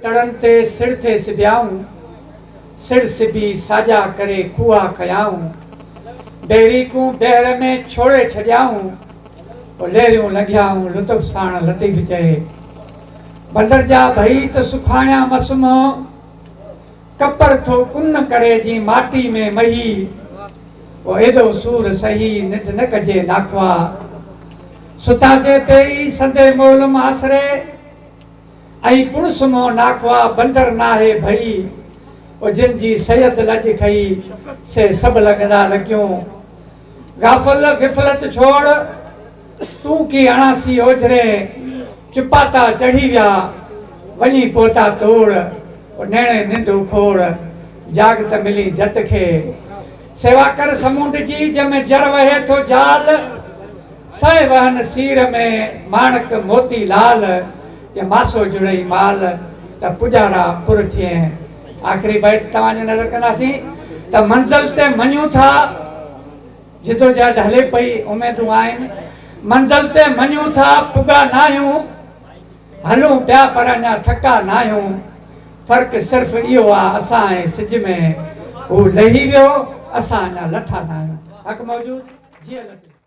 तड़न ते सिर थे सिबियाऊं, सिर सिबी साजा करे कुआ कयाऊं, बेरी को बेर में छोड़े छड़ियाऊं, लेरियूं लॻियाऊं लुत्फ़ साण लतीफ़ चए, बंदर जा भई त सुखाणिया मसमो, कपर थो कुन करे जी माटी में मही, वो एदो सूर सही नित न कजे नाखवा, सुता जे पेई संदे मोलम आसरे, आई पुणसमो नाखवा बंदर नाहे भई, वो जिन जी सैयद लज खई से सब लगदा लगियों, गाफल गिफलत छोड़ तू की अणासी ओझरे, चुपाता चढ़ी व्या वनी पोता तोड़, नैणे निंड उखोड़ जागत मिली जत खे, सेवा कर समुंड जी जंहिंमें जर वहे थो जाल, सए वहन सीर में माणक मोती लाल, के मासो जुड़ई माल त पुजारा पुर थिए। आखिरी बैत तव्हांजे नज़र कंदासीं त मंज़िल ते मञूं था, जिदोजहद हले पई, उमेदूं आहिनि, मंज़िल ते मञूं था पुगा नाहियूं, हलूं पिया पर अञा थका नाहियूं, फ़र्क़ु सिर्फ़ इहो आहे असां ऐं सिज में, हू लही वियो असां अञा लथा न आहियूं। हक़ मौजूद जीअं लॻे।